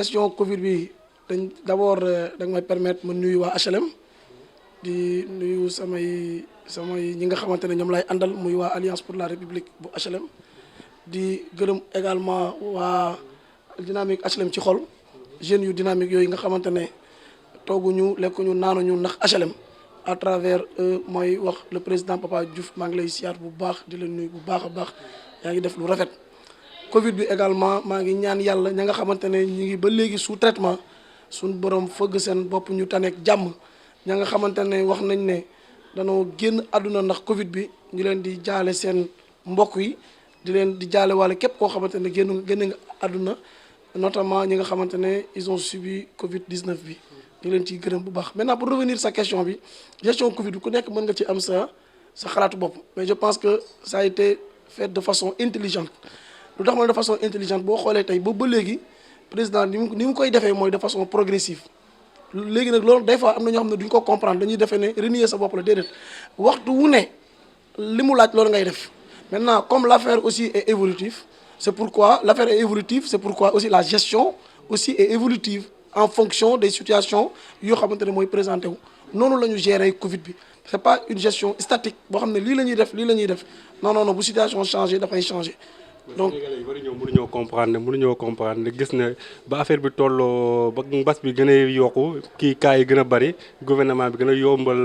question Covid bi d'abord da nga may permettre ma nuyu waa HLM di nuyu samay ñi nga xamante ne ñoom lay àndal muy waa Alliance pour la République bu HLM di gërëm également waa dynamique HLM ci xol jeunes yu dynamique yooyu nga xamante ne tooguñu lekkuñu naanuñu ndax HLM à travers mooy wax le président Papa Diouf maa ngi lay siyaar bu baax di la nuyu bu baax a baax yaa ngi def lu rafet. Covid bi également maa ngi ñaan yàlla ña nga xamante ne ñu ngi ba léegi sous traitement suñu borom fëgg seen bopp ñu taneeg jàmm ña nga xamante ne wax nañ ne danoo génn àdduna ndax Covid bi ñu leen di jaale seen mbokk yi di leen di jaale wala képp koo xamante ne génn nga àdduna notamment ñi nga xamante ne ils ont subi Covid 19 bi ñu leen ciy gërëm bu baax. Maintenant pour revenir sa question bi gestion Covid bi ku nekk mën nga ci am sa xalaatu bopp mais je pense que ça a été fait de façon intelligente. lu tax ma de façon intelligente boo xoolee tey ba léegi président ni mu koy defee mooy de façon progressive léegi nag loolu des fois am na ñoo xam ne duñ ko comprendre dañuy defee ne renier sa bopp la déedéet waxtu wu ne li mu laaj loolu ngay def maintenant comme l'affaire aussi est évolutive c'est pourquoi l'affaire est évolutive c'est pourquoi aussi la gestion aussi est évolutive en fonction des situations yoo xamante ne mooy présenté wu noonu la ñu gérer Covid bi c'est pas une gestion statique boo xam ne lii la ñuy def non bu situation changé dafay changer. Donc Sénégalais yi bari ñëw mënuñoo comprendre gis ne ba affaire bi tolloo ba mbas bi gën a yokku kii cas yi gën a bari gouvernement bi gën a yombal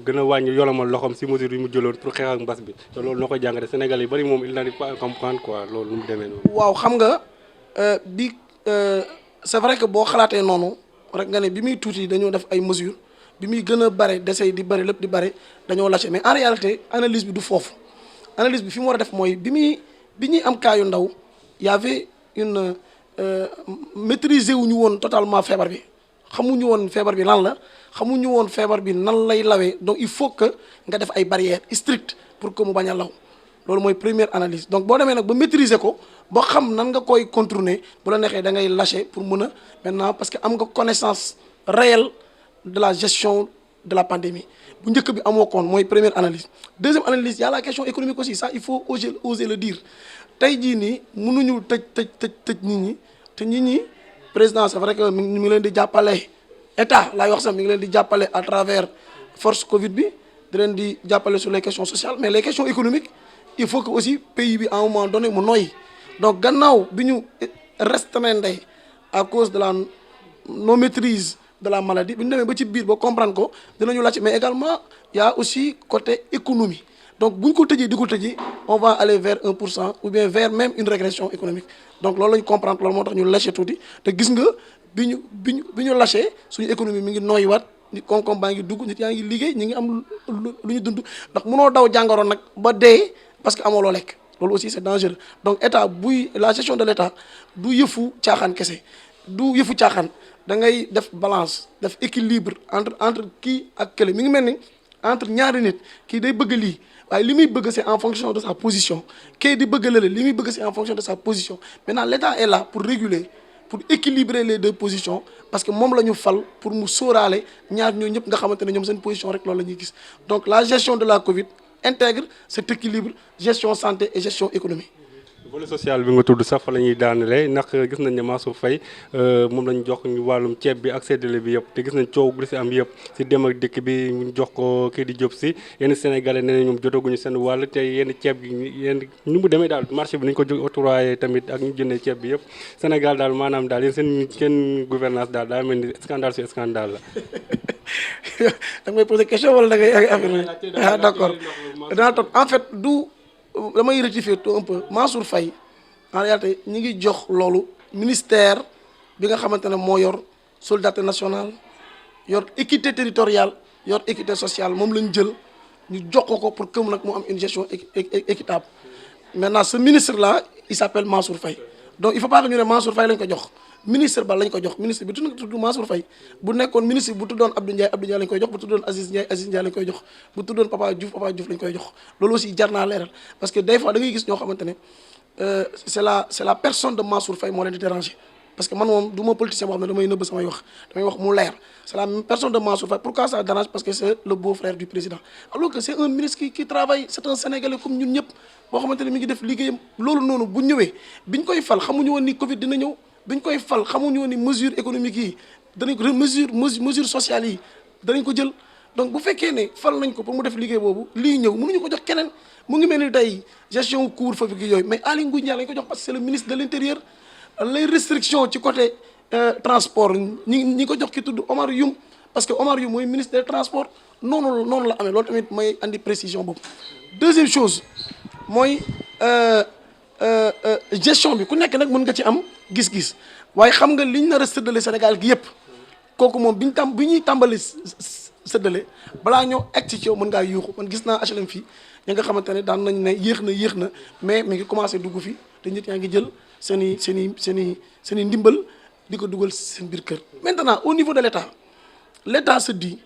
gën a wàññi yolomal loxoom si mesure yi mu jëloon pour xeex ak mbas bi te loolu noo koy jàngate Sénégalais yi bari moom il n'arrive pas à comprendre quoi loolu nu mu demee noonu. waaw xam nga c'est vrai que boo xalaatee noonu rek nga ne bi muy tuuti dañoo def ay mesures bi muy gën a bare décès di bari lépp di bari dañoo lâché mais en réalité analyse bi du foofu analyse bi fi mu war a def mooy bi ñuy am cas yu ndaw y avait une maîtriser wuñu woon totalement feebar bi xamuñu woon feebar bi lan la xamuñu woon feebar bi nan lay lawee donc il faut que nga def ay barrières strictes pour que mu bañ a law loolu mooy première analyse donc boo demee nag ba maîtriser ko ba xam nan nga koy contourner bu la neexee da ngay lâcher pour mën a maintenant parce que am nga connaissance réelle de la gestion de la pandémie bu njëkk bi amoo koon mooy première analyse deuxième analyse y a la question économique aussi ça il faut oser le dire tey jii nii mënuñu tëj nit ñi te nit ñi président c'est vrai que mi ngi leen di jàppale état laay wax sax mi ngi leen di jàppale à travers force Covid bi di leen di jàppale sur les questions sociales mais les questions économiques il faut que aussi pays bi à un moment donné mu noyyi donc gannaaw bi ñu restreindre à cause de la non maîtrise de la maladie bi ñu demee ba ci biir ba comprendre ko dinañu laaj mais également il y a aussi côté économie donc bu ñu ko tëjee di ko tëjee on va aller vers 1% ou bien vers même une régression économique donc loolu la ñu comprendre loolu moo tax ñu lâché tuuti te gis nga bi ñu lâché suñu économie mi ngi noyyiwaat nit koom-koom baa ngi dugg nit yaa ngi liggéey ñi ngi am lu ñu dund ndax mënoo daw jàngoro nag ba dee parce que amoo loo lekk loolu aussi c'est dangereux donc état la gestion de l'état du yëfu caaxaan kese du yëfu caaxaan. da ngay def balance def équilibre entre kii ak kële mi ngi mel ni entre ñaari nit kii day bëgg lii waaye li muy bëgg c'est en fonction de sa position kii di bëgg lële li muy bëgg c'est en fonction de sa position maintenant l'État est là pour réguler pour équilibrer les deux positions parce que moom la ñu fal pour mu sóoraale ñaar ñooñu ñëpp nga xamante ne ñoom seen position rek loolu la ñuy gis donc la gestion de la Covid intègre cet équilibre gestion santé et gestion économie. volet social bi nga tudd sax fa la ñuy daanale ndax gis nañ ne Mansour Faye moom lañ jox ñu wàllum ceeb bi ak séddale bi yëpp te gis nañ coow li si am yëpp si dem ak dëkk bi ñu jox ko kii di Diop si yenn Sénégalais nee na ñoom jotaguñu seen wàll te yenn ceeb gi yenn ñu mu demee daal marché bi nañ ko octroyé tamit ak ñu jëndee ceeb bi yëpp Sénégal daal maanaam daal yéen seen gouvernance daal daa mel ni scandale sur scandale la. da ngay poser question wala da ngay affirmer ah d'accord danaa toog en fait damay rectifier tout un peu Mansour Faye en réalité ñi ngi jox loolu ministère bi nga xamante ne moo yor solidarité nationale yor équité territoriale yor équité sociale moom lañ jël ñu jox ko pour que mu nag mu am une gestion équitable maintenant ce ministre là il s'appelle Mansour Faye donc il faut pas que ñu ne Mansour Faye lañ ko jox ministre ba lañ ko jox ministre bi tudd Mansour Faye bu nekkoon ministre bu tuddoon Abdou Ndiaye lañ koy jox bu tuddoon Aziz Ndiaye lañ koy jox bu tuddoon Papa Diouf lañ koy jox loolu aussi jar naa leeral parce que des fois da ngay gis ñoo xamante ne c'est la personne de Mansour Faye moo leen di déranger parce que man moom du ma politicien boo xam ne damay nëbb samay wax mu leer c'est la personne de Mansour Faye pourquoi ça dérange parce que c'est le beau-frère du président alors que c'est un ministre qui travaille c'est un Sénégalais comme ñun ñëpp boo xamante ne mi ngi def liggéeyam loolu noonu bu ñëwee biñ koy fal xamuñu woon ni Covid dina ñëw biñ koy fal xamuñu woon ni mesure économique yi danañ ko mesure sociale yi danañ ko jël. donc bu fekkee ne fal nañ ko pour mu def liggéey boobu lii ñëw mënuñu ko jox keneen mu ngi mel ni tey gestion couvre-feu gi yooyu mais Aly Ngouille Ndiaye lañ ko jox parce que c'est le ministre de l'intérieur. les restrictions ci côté transport ñi ko jox ki tudd Omar Youm parce que Omar Youm mooy ministre des transports noonu la amee loolu tamit may andi précision boobu. deuxième chose mooy gestion bi ku nekk nag mën nga ci am gis-gis waaye xam nga liñ nar a séddale Sénégal gi yëpp kooku moom bi ñuy tàmbali séddale balaa ñoo egg ci yow mën ngaa yuuxu man gis naa HLM fii ñi nga xamante ne daan nañ ne yéex na mais mi ngi commencé dugg fi te nit yaa ngi jël seen i ndimbal di ko dugal seen biir kër. maintenant au niveau de l'État se dit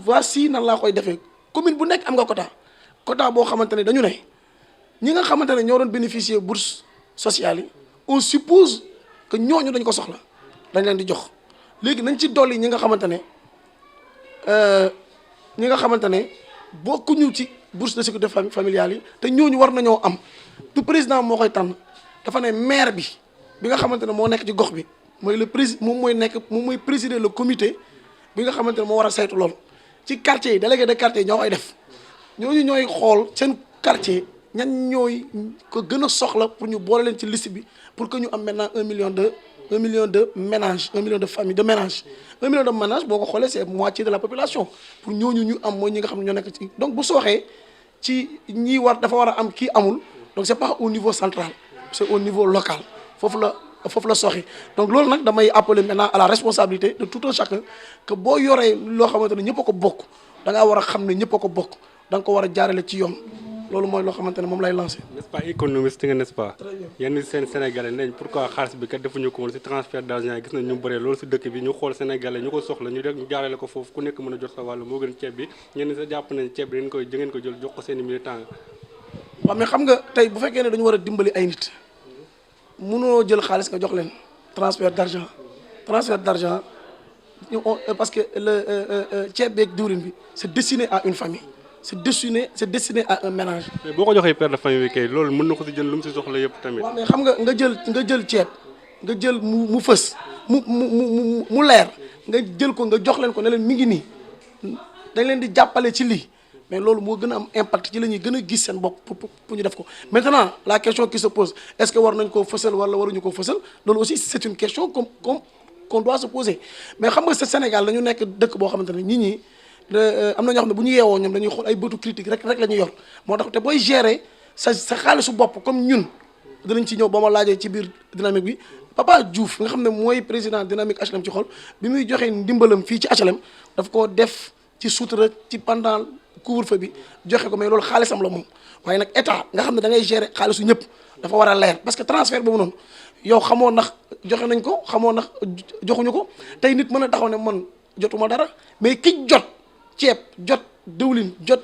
voici nan laa koy defee commune bu nekk am nga quota boo xamante ne dañu ne ñi nga xamante ne ñoo doon bénéficier bourse sociale yi on suppose que ñooñu dañ ko soxla dañ leen di jox léegi nañ ci dolli ñi nga xamante ne bokkuñu ci bourse de sécurité familiale yi te ñooñu war nañoo am du président moo koy tànn dafa ne maire bi nga xamante ne moo nekk ci gox bi mooy moom mooy présider le comité bi nga xamante ne moo war a saytu loolu ci quartier yi délégué de quartier yi ñoo koy def ñooñu ñooy xool seen quartier ñan ñooy ko gën a soxla pour ñu boole leen ci liste bi pour que ñu am maintenant 1 million de ménages 1 million de familles de ménages 1 million de ménages boo ko xoolee c'est moitié de la population pour ñooñu ñu am mooy ñi nga xam ne ñoo nekk ci donc bu sooxee ci ñi dafa war a am kii amul donc c'est pas au niveau central c'est au niveau local foofu la soxi donc loolu nag damay appeler maintenant à la responsabilité de tout un chacun que boo yoree loo xamante ne ñëpp a ko bokk da ngaa war a xam ne ñëpp a ko bokk da nga ko war a jaarale ci yoon loolu mooy loo xamante ne moom lay lancé. n'est-ce pas économiste nga n'est-ce pas. yenn seen sénégalais nañ pourquoi xaalis bi kat defuñu ko woon si transfert d'argent gis nañ ñu bëree loolu si dëkk bi ñu xool sénégalais ñu ko soxla ñu jaarale ko foofu ku nekk mën a jot sa wàll moo gën ceeb bi ñenn sa jàpp nañ ceeb bi ngeen ko jël jox ko seen i militants. waaw mais xam nga tey bu fekkee ne dañu war a dimbali ay nit mënoo jël xaalis nga jox leen transfert d'argent parce que le ceeb beeg diwlin bi c'est destiné à une famille. c'est destiné à un ménage. mais boo ko joxee père de famille bi kay loolu mën na ko si jël lu mu si soxla yëpp tamit. waaw mais xam nga jël ceeb nga jël mu fës mu leer nga jël ko nga jox leen ko ne leen mi ngi nii dañ leen di jàppale ci lii mais loolu moo gën a am impact ci la ñuy gën a gis seen bopp pour ñu def ko. maintenant la question qui se pose est-ce que war nañ koo fësal wala waruñu koo fësal loolu aussi c'est une question qu'on doit se poser mais xam nga ce Sénégal dañu nekk dëkk boo xamante ne nit ñi. am na ñoo xam ne bu ñu yeewoo ñoom dañuy xool ay bëtu critique rek la ñuy yor moo tax te booy gérer sa xaalisu bopp comme ñun dinañ ci ñëw ba ma laajee ci biir dynamique bi Papa Diouf nga xam ne mooy président dynamique HLM ci xol bi muy joxee ndimbalam fii ci HLM daf ko def ci sutura ci pendant couvre-feu bi joxe ko mais loolu xaalisam la moom waaye nag état nga xam ne da ngay gérer xaalisu ñëpp dafa war a leer parce que transfert boobu noonu yow xamoo ndax joxe nañ ko xamoo ndax joxuñu ko tey nit mën a taxaw ne man jotuma dara mais ki jot ceeb jot diwlin jot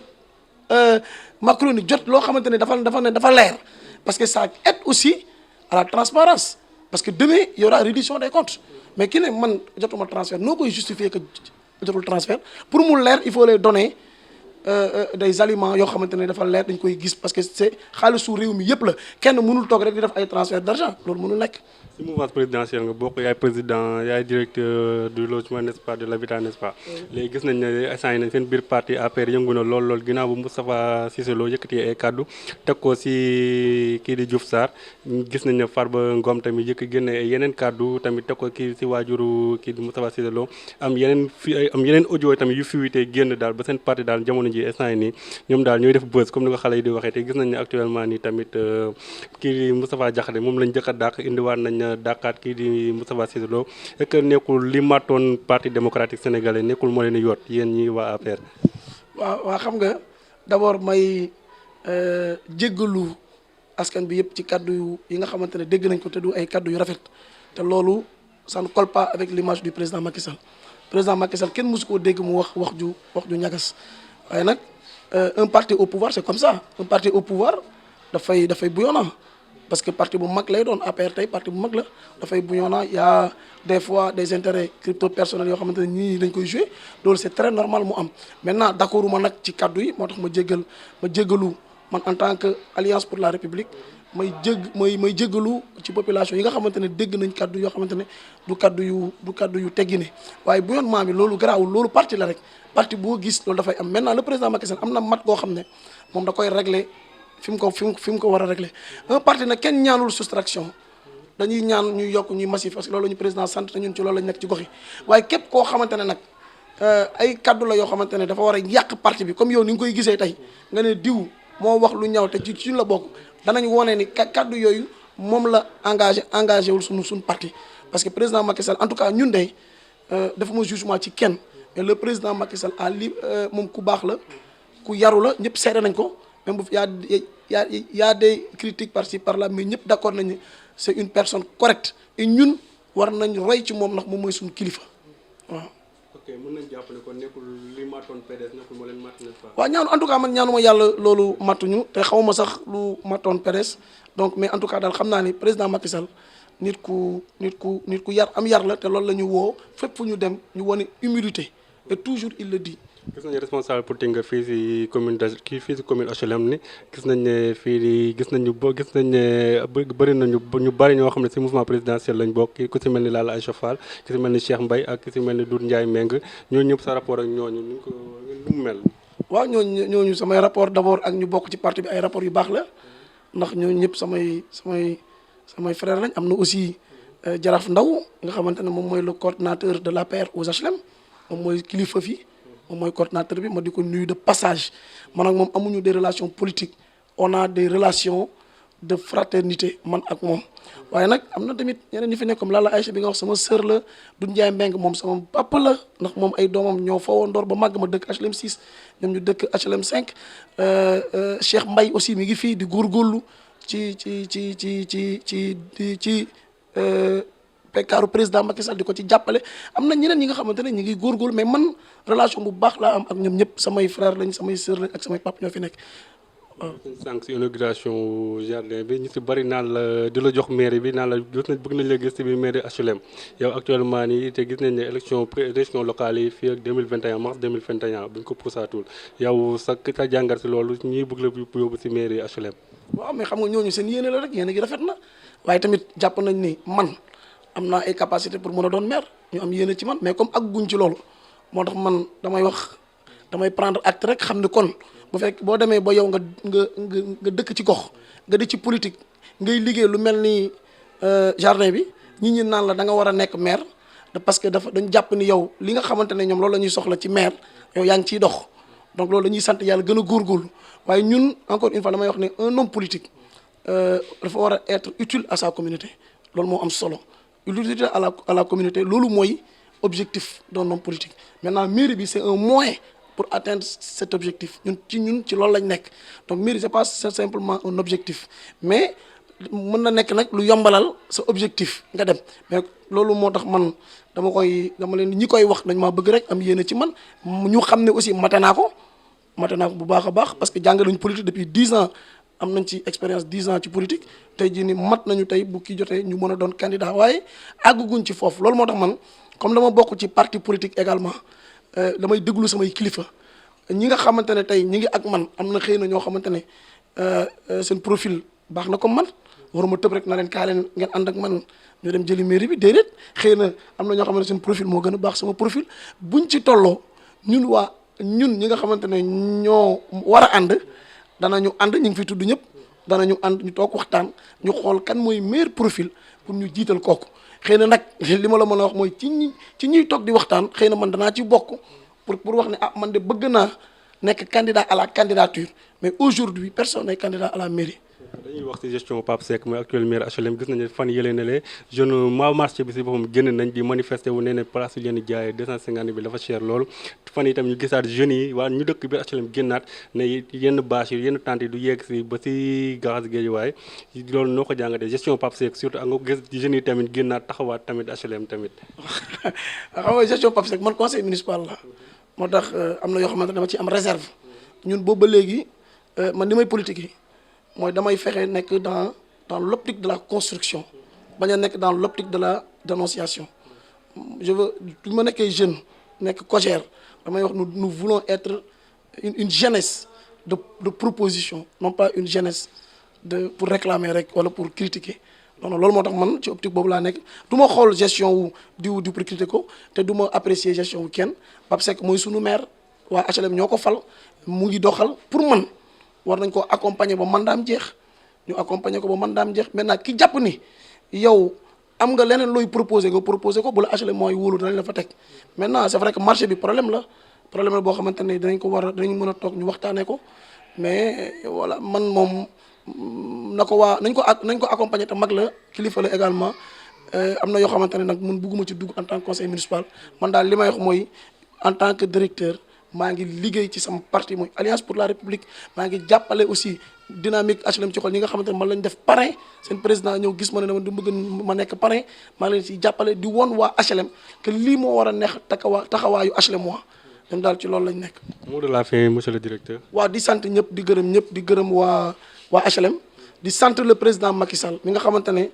macaroni jot loo xamante ne dafa leer parce que ça aide aussi à la transparence parce que demain il y aura reddition des comptes mais ki ne man jotuma transfert noo koy justifier que jotul transfert pour mu leer il faut les donner des aliments yoo xamante ne dafa leer dañ koy gis parce que c'est xaalisu réew mi yëpp la kenn mënul toog rek di def ay transfert d'argent loolu mënul nekk. si mouvance présidentielle nga bokk yaay président yaay directeur du logement n'est-ce pas de l'habitat n'est-ce pas. léegi gis nañ ne instant yi nañ seen biir parti APR yëngu na lool ginnaaw bu Moustapha Cissé Lo yëkkati ay kaddu teg ko si kii di Diouf Sarr gis nañ ne Farba Ngom tamit génne yeneen kaddu tamit teg ko kii si waajuru kii di Moustapha Cissé Lo am yeneen audio tamit yu fuité génn daal ba seen parti daal jamono ji instant yi nii ñoom daal ñooy def buzz comme ni ko xale yi di waxee te gis nañ ne actuellement nii tamit kii di Moustapha Diakhaté moom lañ jëkk a dàq indiwaat nañ dàqaat kii di Moustapha Cissé Lo est-ce que nekkul li matoon parti démocratique sénégalais nekkul moo leen di yoot yéen ñi waa APR. waaw xam nga d'abord may jéggalu askan bi yëpp ci kaddu yi nga xamante ne dégg nañ ko te du ay kaddu yu rafet te loolu ça ne colle pas avec l'image du président Macky Sall président Macky Sall kenn mësu koo dégg mu wax ju ñagas waaye nag un parti au pouvoir c'est comme ça un parti au pouvoir dafay bouillonnant parce que parti bu mag lay doon APR tey parti bu mag la dafay bouillonnant y a des fois des intérêts crypto personnels yoo xamante ne ñii dañ koy jouer loolu c'est très normal mu am maintenant d'accord ma nag ci kaddu yi moo tax ma jéggalu man en tant que Alliance pour la République may jéggalu ci population yi nga xamante ne dégg nañ kaddu yoo xamante ne du kaddu yu teggine waaye bu yoon maam bi loolu garaawul loolu parti la rek parti boo gis loolu dafay am maintenant le président Macky Sall am na mat goo xam ne moom da koy régler fi mu ko war a régler un parti nag kenn ñaanul soustraction dañuy ñaan ñuy yokk ñuy massif parce que loolu la ñu président sant te ñun ci loolu lañ nekk ci gox yi waaye képp koo xamante ne nag ay kaddu la yoo xamante ne dafa war a yàq parti bi comme yow ni nga koy gisee tey nga ne diw moo wax lu ñaaw te ci suñ la bokk danañ wone ni kaddu yooyu moom la engagé wul suñ parti parce que président Macky Sall en tout cas ñun de dafa ma jugement ci kenn mais le président Macky Sall moom ku baax la ku yaru la ñëpp seede nañ ko même bu y a des critiques par-ci par-là mais ñëpp d'accord nañ ne c'est une personne correcte et ñun war nañ roy ci moom ndax moom mooy suñu kilifa waaw. ok mën nañu jàpp ne kon nekkul li matoon PDS nekkul moo leen matt n'est-ce pas. waaw ñaanu en tout cas man ñaanuma yàlla loolu mattuñu te xawma sax lu mattoon PDS donc mais en tout cas daal xam naa ni président Macky Sall nit ku yar la te loolu la ñu woo fépp fu ñu dem ñu wane humilité et toujours il le dit. gis nañu responsable politique nga fii si commune HLM ni gis nañ ne fii gis nañ ne bëri nañu ñu bëri ñoo xam ne si mouvement présidentiel lañ bokk ku si mel ni Lalla Aïcha Fall ku si mel ni Cheikh Mbaye ak ku si mel ni Doudou Ndiaye Meng ñooñu ñëpp sa rapport ak ñooñu nu mu mel. waaw ñooñu samay rapport d'abord ak ñu bokk ci parti bi ay rapport yu baax la ndax ñooñu ñëpp samay frère lañ am na aussi Jaraaf Ndaw nga xamante ne moom mooy le coordinateur de l'APR aux HLM moom mooy kilifa fii moom mooy coordinateur bi ma di ko nuyu de passage man ak moom amuñu des relations politiques on a des relations de fraternité man ak moom waaye nag am na tamit ñeneen ñi fi nekk comme Lalla Aïcha bi nga wax sama sœur la Doudou Ndiaye Mbeng moom sama papa la ndax moom ay doomam ñoo fawoo ndoor ba màgg ma dëkk HLM 6 ñoom ñu dëkk HLM 5 Cheikh Mbaye aussi mi ngi fii di góorgóorlu ci pekkaaru président Macky Sall di ko ci jàppale am na ñeneen ñi nga xamante ne ñi ngi góorgóorlu mais man relation bu baax laa am ak ñoom ñëpp samay frère lañ samay sœur lañ ak samay pap ñoo fi nekk waaw. sànq si inauguration jardin bi ñu si bëri naan la di la jox mairie bi naan la bëgg nañ la gis si biir mairie HLM yow actuellement nii te gis nañ ne élection locale yi fii ak 2021 mars 2021 buñ ko pusaatul yow sa jàngat si loolu ñii bëgg la yóbbu si mairie HLM. waaw mais xam nga ñooñu seen yéene la rek yéene gi rafet na waaye tamit jàpp nañ ni man am naa ay capacité pour mën a doon maire ñu am yéene ci man mais comme ak guñ ci loolu moo tax man damay prendre acte rek xam ni kon bu fekk boo demee ba yow nga dëkk ci gox nga di ci politique ngay liggéey lu mel ni jardin bi ñi naan la da nga war a nekk maire parce que dañ jàpp ni yow li nga xamante ne ñoom loolu la ñuy soxla ci maire yow yaa ngi ciy dox donc loolu dañuy sant yàlla gën a góorgóorlu waaye ñun encore une fois damay wax ne un homme politique dafa war a être utile à sa communauté loolu moo am solo l'utilité à la communauté loolu mooy objectif d'un homme politique maintenant mairie bi c'est un moyen pour atteindre cet objectif ñun ci loolu lañ nekk donc mairie c'est pas simplement un objectif mais mën na nekk nag lu yombalal sa objectif nga dem mais loolu moo tax man dama leen ñi koy wax dañ maa bëgg rek am yéene ci man ñu xam ne aussi mate naa ko bu baax a baax parce que jàng nañu politique depuis 10 ans am nañ ci expérience 10 ans ci politique tey jii ni mat nañu tey bu kii jotee ñu mën a doon candidat waaye àgguñ ci foofu loolu moo tax man comme dama bokk ci parti politique également damay déglu samay kilifa ñi nga xamante ne tey ñi ngi ak man am na xëy na ñoo xamante ne seen profil baax na comme man waruma tëb rek na leen kaa leen ngeen ànd ak man ñu dem jëli mairie bi déedéet xëy na am na ñoo xamante ne seen profil moo gën a baax sama profil buñ ci tolloo ñun ñi nga xamante ne ñoo war a ànd danañu ànd ñu ngi fi tudd ñëpp danañu ànd ñu toog waxtaan ñu xool kan mooy meilleur profil pour ñu jiital kooku xëy na nag li ma la mën a wax mooy ci ñuy toog di waxtaan xëy na man danaa ci bokk pour wax ne man de bëgg naa nekk candidat à la candidature mais aujourd'hui personne n'est candidat à la mairie. dañuy wax ci gestion Pape Seck mooy actuel maire HLM gis nañu fan yële ne le jeune marché bi si boppam génn nañ di manifester wu nee ne place yi leen di jaayee 250 bi dafa cher loolu fan yi tam ñu gisaat jeunes yi waa ñu dëkk biir HLM génnaat ne yenn bâche yi yenn tentes yi du yegg si ba si garage Guédiawaye loolu noo ko jàngatee gestion Pape Seck surtout ak nga gis jeunes yi tamit génnaat taxawaat tamit HLM tamit. xam nga gestion Pape Seck man conseil municipal la moo tax am na yoo xamante dama ci am réserve ñun boobu ba léegi man li may politique yi mooy damay fexe nekk dans l'optique de la construction bañ a nekk dans l'optique de la dénonciation je veux du ma nekkee jeune nekk cogère damay wax nous voulons être une jeunesse de proposition non pas une jeunesse pour réclamer rek wala pour critiquer non loolu moo tax man ci optique boobu laa nekk du ma xool gestion wu diw pour critiquer ko te du ma apprécier gestion wu kenn Pape Seck mooy sunu maire waa HLM ñoo ko fal mu ngi doxal pour man war nañ ko accompagner ba mandaam jeex ñu accompagner ko ba mandaam jeex maintenant ki jàpp ni yow am nga leneen looy proposer nga proposer ko bu la HLM mooy wóolu danañ la fa teg maintenant c'est vrai que marché bi problème la boo xamante ne dinañ ko war a dinañ mën a toog ñu waxtaanee ko mais voilà man moom na ko nañ ko accompagner te mag la kilifa la également am na yoo xamante ne nag mun bugguma ci dugg en tant que conseil municipal man daal li may wax mooy en tant que directeur maa ngi liggéey ci sama parti mooy Alliance pour la République maa ngi jàppale aussi dynamique HLM ci xol ñi nga xamante ne man lañ def parrain seen président ñëw gis ma ne dama du bëgg ma nekk parrain maa ngi leen ci jàppale di woon waa HLM que lii moo war a neex taxawaayu HLM waa ñun daal ci loolu lañ nekk. mot de la fin monsieur le directeur. waaw di sant ñëpp di gërëm ñëpp di gërëm waa HLM di sant le président Macky Sall mi nga xamante ne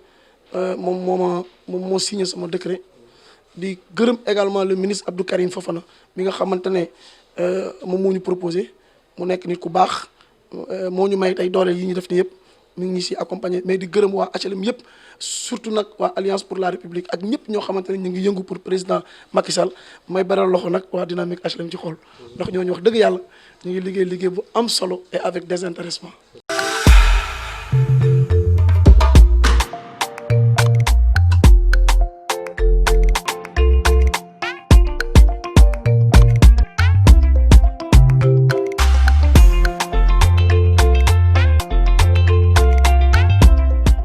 moom moo signé sama décret di gërëm également le ministre Abdou Karim Fofana mi nga xamante ne moom moo ñu proposé mu nekk nit ku baax moo ñu may tey doole yi ñu def ni yëpp mi ngi si accompagner mais di gërëm waa HLM yëpp surtout nag waa Alliance pour la République ak ñëpp ñoo xamante ne ñu ngi yëngu pour président Macky Sall may beral loxo nag waa dynamique HLM ci xool ndax ñooñu wax dëgg yàlla ñu ngi liggéey bu am solo et avec désintéressement